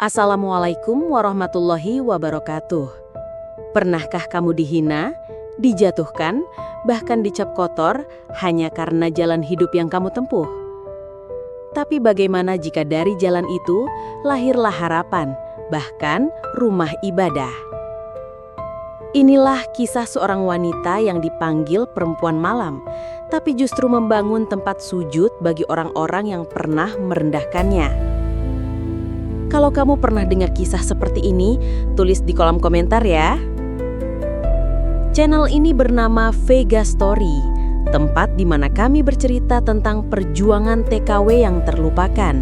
Assalamualaikum warahmatullahi wabarakatuh. Pernahkah kamu dihina, dijatuhkan, bahkan dicap kotor hanya karena jalan hidup yang kamu tempuh? Tapi bagaimana jika dari jalan itu lahirlah harapan, bahkan rumah ibadah? Inilah kisah seorang wanita yang dipanggil perempuan malam, tapi justru membangun tempat sujud bagi orang-orang yang pernah merendahkannya. Kalau kamu pernah dengar kisah seperti ini, tulis di kolom komentar ya. Channel ini bernama Vega Story, tempat di mana kami bercerita tentang perjuangan TKW yang terlupakan,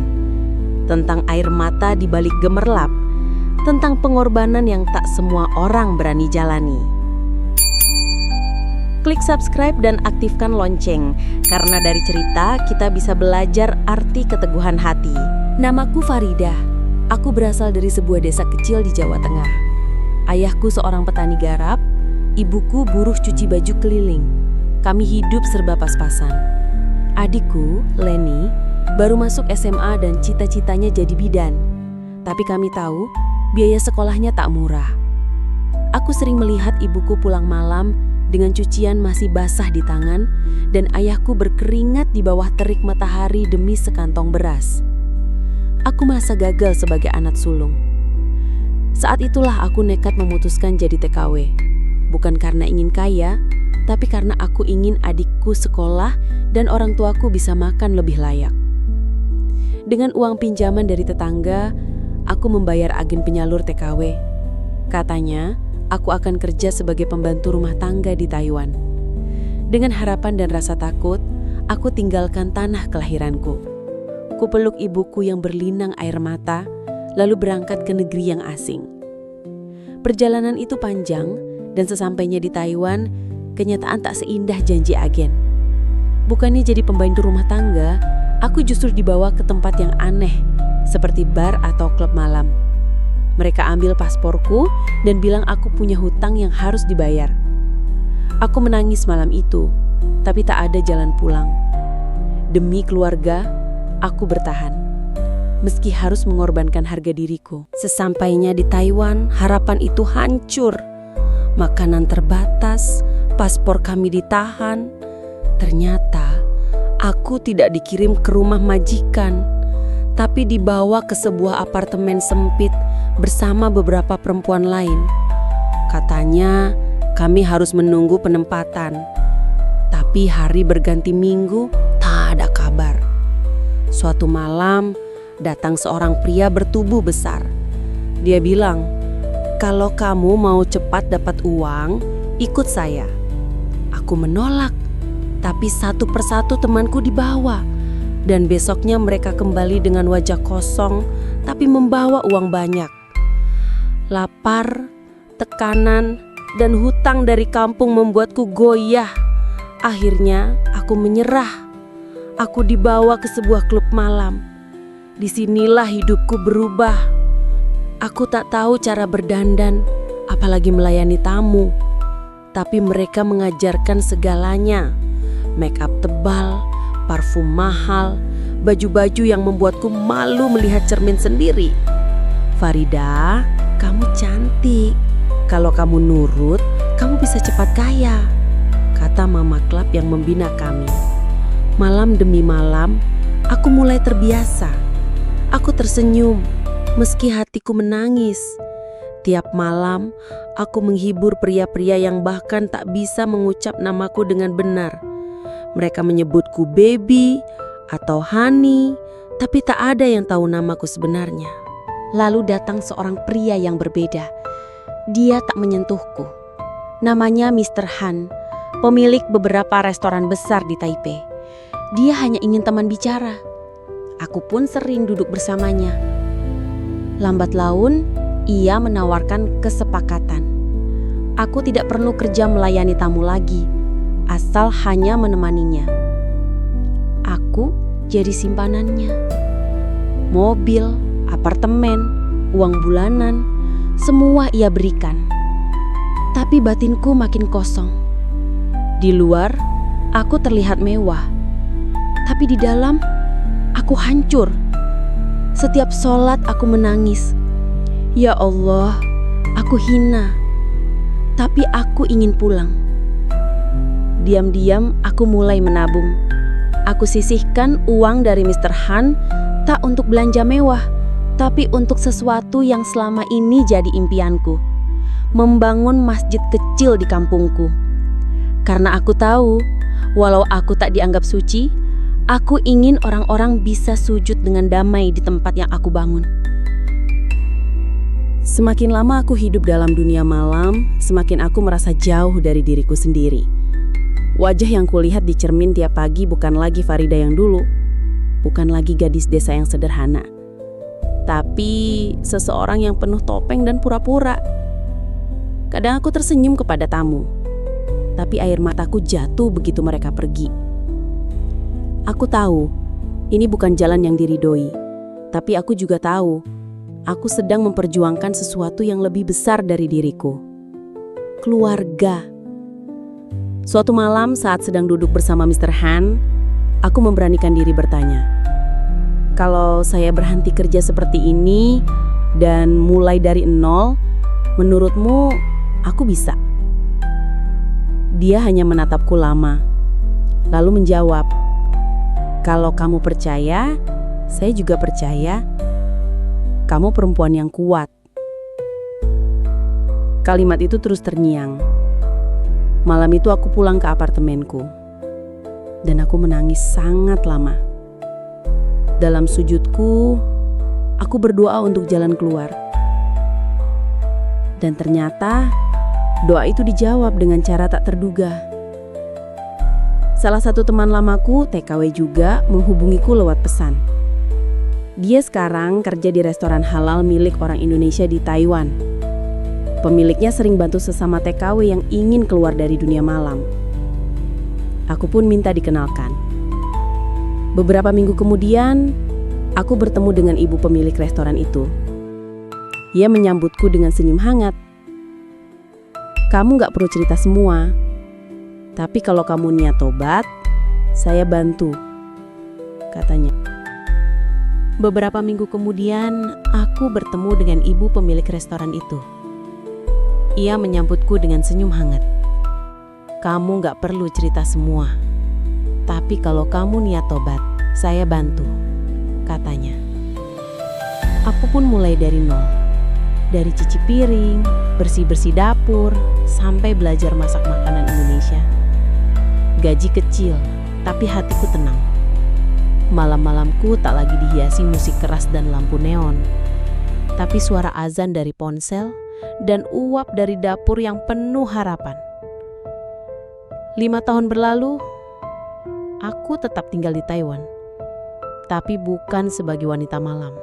tentang air mata di balik gemerlap, tentang pengorbanan yang tak semua orang berani jalani. Klik subscribe dan aktifkan lonceng, karena dari cerita kita bisa belajar arti keteguhan hati. Namaku Faridah. Aku berasal dari sebuah desa kecil di Jawa Tengah. Ayahku seorang petani garap, ibuku buruh cuci baju keliling. Kami hidup serba pas-pasan. Adikku, Leni, baru masuk SMA dan cita-citanya jadi bidan. Tapi kami tahu, biaya sekolahnya tak murah. Aku sering melihat ibuku pulang malam dengan cucian masih basah di tangan dan ayahku berkeringat di bawah terik matahari demi sekantong beras. Aku merasa gagal sebagai anak sulung. Saat itulah aku nekat memutuskan jadi TKW. Bukan karena ingin kaya, tapi karena aku ingin adikku sekolah dan orang tuaku bisa makan lebih layak. Dengan uang pinjaman dari tetangga, aku membayar agen penyalur TKW. Katanya, aku akan kerja sebagai pembantu rumah tangga di Taiwan. Dengan harapan dan rasa takut, aku tinggalkan tanah kelahiranku. Kupeluk ibuku yang berlinang air mata, lalu berangkat ke negeri yang asing. Perjalanan itu panjang, dan sesampainya di Taiwan, kenyataan tak seindah janji agen. Bukannya jadi pembantu rumah tangga, aku justru dibawa ke tempat yang aneh, seperti bar atau klub malam. Mereka ambil pasporku dan bilang aku punya hutang yang harus dibayar. Aku menangis malam itu, tapi tak ada jalan pulang. Demi keluarga, aku bertahan, meski harus mengorbankan harga diriku. Sesampainya di Taiwan, harapan itu hancur. Makanan terbatas, paspor kami ditahan. Ternyata, aku tidak dikirim ke rumah majikan, tapi dibawa ke sebuah apartemen sempit bersama beberapa perempuan lain. Katanya, kami harus menunggu penempatan. Tapi hari berganti minggu, tak ada kabar. Suatu malam, datang seorang pria bertubuh besar. Dia bilang, "Kalau kamu mau cepat dapat uang, ikut saya." Aku menolak, tapi satu persatu temanku dibawa. Dan besoknya mereka kembali dengan wajah kosong, tapi membawa uang banyak. Lapar, tekanan, dan hutang dari kampung membuatku goyah. Akhirnya, aku menyerah. Aku dibawa ke sebuah klub malam. Disinilah hidupku berubah. Aku tak tahu cara berdandan, apalagi melayani tamu. Tapi mereka mengajarkan segalanya. Make up tebal, parfum mahal, baju-baju yang membuatku malu melihat cermin sendiri. "Farida, kamu cantik. Kalau kamu nurut, kamu bisa cepat kaya," kata mama klub yang membina kami. Malam demi malam, aku mulai terbiasa. Aku tersenyum, meski hatiku menangis. Tiap malam, aku menghibur pria-pria yang bahkan tak bisa mengucap namaku dengan benar. Mereka menyebutku baby atau honey, tapi tak ada yang tahu namaku sebenarnya. Lalu datang seorang pria yang berbeda. Dia tak menyentuhku. Namanya Mr. Han, pemilik beberapa restoran besar di Taipei. Dia hanya ingin teman bicara. Aku pun sering duduk bersamanya. Lambat laun, ia menawarkan kesepakatan. Aku tidak perlu kerja melayani tamu lagi, asal hanya menemaninya. Aku jadi simpanannya. Mobil, apartemen, uang bulanan, semua ia berikan. Tapi batinku makin kosong. Di luar, aku terlihat mewah. Tapi di dalam, aku hancur. Setiap sholat aku menangis, Ya Allah, aku hina. Tapi aku ingin pulang. Diam-diam aku mulai menabung. Aku sisihkan uang dari Mr. Han tak untuk belanja mewah, tapi untuk sesuatu yang selama ini jadi impianku. Membangun masjid kecil di kampungku. Karena aku tahu, walau aku tak dianggap suci, aku ingin orang-orang bisa sujud dengan damai di tempat yang aku bangun. Semakin lama aku hidup dalam dunia malam, semakin aku merasa jauh dari diriku sendiri. Wajah yang kulihat di cermin tiap pagi bukan lagi Farida yang dulu, bukan lagi gadis desa yang sederhana, tapi seseorang yang penuh topeng dan pura-pura. Kadang aku tersenyum kepada tamu, tapi air mataku jatuh begitu mereka pergi. Aku tahu, ini bukan jalan yang diridhoi, tapi aku juga tahu, aku sedang memperjuangkan sesuatu yang lebih besar dari diriku. Keluarga. Suatu malam saat sedang duduk bersama Mr. Han, aku memberanikan diri bertanya, kalau saya berhenti kerja seperti ini dan mulai dari nol, menurutmu aku bisa? Dia hanya menatapku lama, lalu menjawab, kalau kamu percaya, saya juga percaya. Kamu perempuan yang kuat. Kalimat itu terus terngiang. Malam itu aku pulang ke apartemenku, dan aku menangis sangat lama. Dalam sujudku, aku berdoa untuk jalan keluar. Dan ternyata, doa itu dijawab dengan cara tak terduga. Salah satu teman lamaku, TKW juga, menghubungiku lewat pesan. Dia sekarang kerja di restoran halal milik orang Indonesia di Taiwan. Pemiliknya sering bantu sesama TKW yang ingin keluar dari dunia malam. Aku pun minta dikenalkan. Beberapa minggu kemudian, aku bertemu dengan ibu pemilik restoran itu. Ia menyambutku dengan senyum hangat. Kamu gak perlu cerita semua, tapi kalau kamu niat tobat, saya bantu, katanya. Beberapa minggu kemudian, aku bertemu dengan ibu pemilik restoran itu. Ia menyambutku dengan senyum hangat. Kamu gak perlu cerita semua, tapi kalau kamu niat tobat, saya bantu, katanya. Aku pun mulai dari nol. Dari cuci piring, bersih-bersih dapur, sampai belajar masak makanan Indonesia. Gaji kecil, tapi hatiku tenang. Malam-malamku tak lagi dihiasi musik keras dan lampu neon, tapi suara azan dari ponsel dan uap dari dapur yang penuh harapan. 5 tahun berlalu, aku tetap tinggal di Taiwan, tapi bukan sebagai wanita malam.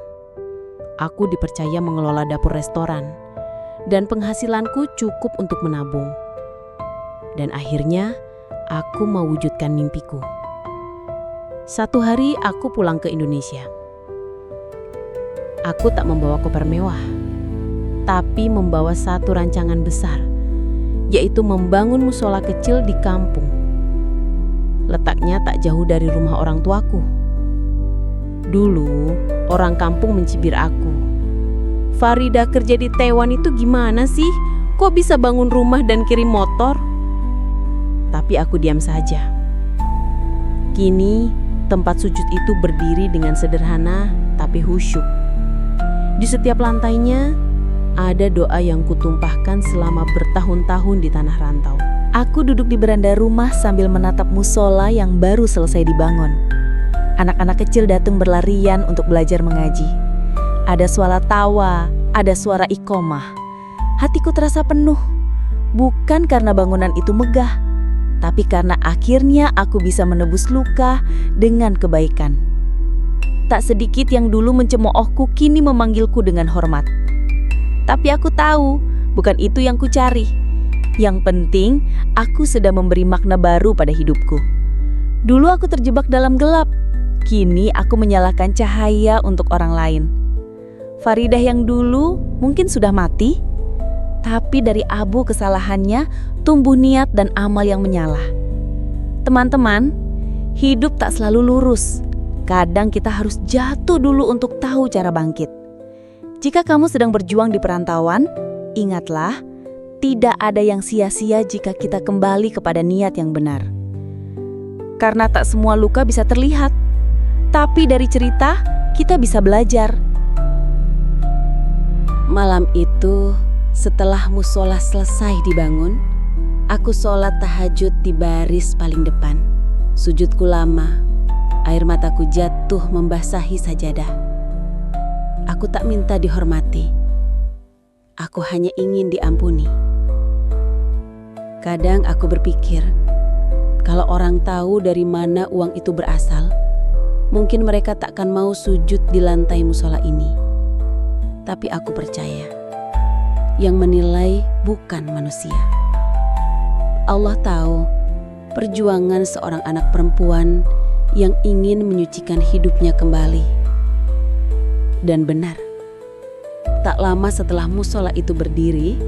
Aku dipercaya mengelola dapur restoran, dan penghasilanku cukup untuk menabung. Dan akhirnya, aku mewujudkan mimpiku. Satu hari aku pulang ke Indonesia. Aku tak membawa koper mewah, tapi membawa satu rancangan besar, yaitu membangun musola kecil di kampung. Letaknya tak jauh dari rumah orang tuaku. Dulu, orang kampung mencibir aku. Farida kerja di Taiwan itu gimana sih? Kok bisa bangun rumah dan kirim motor? Tapi aku diam saja. Kini, tempat sujud itu berdiri dengan sederhana tapi khusyuk. Di setiap lantainya, ada doa yang kutumpahkan selama bertahun-tahun di tanah rantau. Aku duduk di beranda rumah sambil menatap musola yang baru selesai dibangun. Anak-anak kecil datang berlarian untuk belajar mengaji. Ada suara tawa, ada suara iqomah. Hatiku terasa penuh, bukan karena bangunan itu megah, tapi karena akhirnya aku bisa menebus luka dengan kebaikan. Tak sedikit yang dulu mencemoohku kini memanggilku dengan hormat. Tapi aku tahu, bukan itu yang ku cari. Yang penting, aku sedang memberi makna baru pada hidupku. Dulu aku terjebak dalam gelap. Kini aku menyalakan cahaya untuk orang lain. Faridah yang dulu mungkin sudah mati, tapi dari abu kesalahannya tumbuh niat dan amal yang menyala. Teman-teman, hidup tak selalu lurus. Kadang kita harus jatuh dulu untuk tahu cara bangkit. Jika kamu sedang berjuang di perantauan, ingatlah, tidak ada yang sia-sia jika kita kembali kepada niat yang benar. Karena tak semua luka bisa terlihat, tapi dari cerita kita bisa belajar. Malam itu, setelah musola selesai dibangun, aku sholat tahajud di baris paling depan. Sujudku lama, air mataku jatuh membasahi sajadah. Aku tak minta dihormati. Aku hanya ingin diampuni. Kadang aku berpikir, kalau orang tahu dari mana uang itu berasal, mungkin mereka takkan mau sujud di lantai musola ini. Tapi aku percaya, yang menilai bukan manusia. Allah tahu perjuangan seorang anak perempuan yang ingin menyucikan hidupnya kembali. Dan benar, tak lama setelah musola itu berdiri,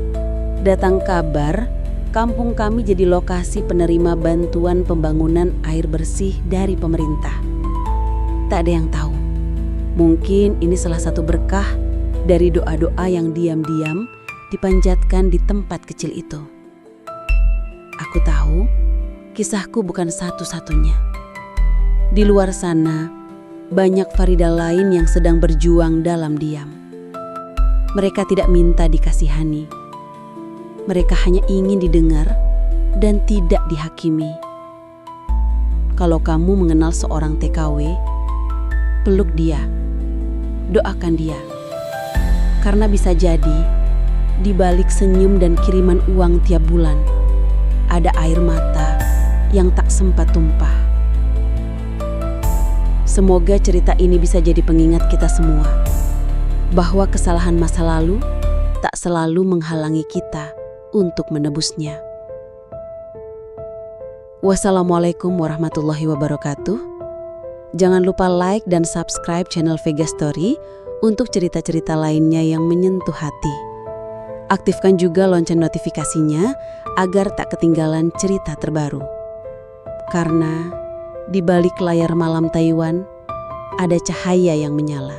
datang kabar kampung kami jadi lokasi penerima bantuan pembangunan air bersih dari pemerintah. Tak ada yang tahu, mungkin ini salah satu berkah dari doa-doa yang diam-diam dipanjatkan di tempat kecil itu. Aku tahu, kisahku bukan satu-satunya. Di luar sana, banyak Farida lain yang sedang berjuang dalam diam. Mereka tidak minta dikasihani. Mereka hanya ingin didengar dan tidak dihakimi. Kalau kamu mengenal seorang TKW, peluk dia, doakan dia. Karena bisa jadi, di balik senyum dan kiriman uang tiap bulan, ada air mata yang tak sempat tumpah. Semoga cerita ini bisa jadi pengingat kita semua, bahwa kesalahan masa lalu tak selalu menghalangi kita untuk menebusnya. Wassalamualaikum warahmatullahi wabarakatuh. Jangan lupa like dan subscribe channel Vega Story untuk cerita-cerita lainnya yang menyentuh hati. Aktifkan juga lonceng notifikasinya agar tak ketinggalan cerita terbaru. Karena di balik layar malam Taiwan, ada cahaya yang menyala.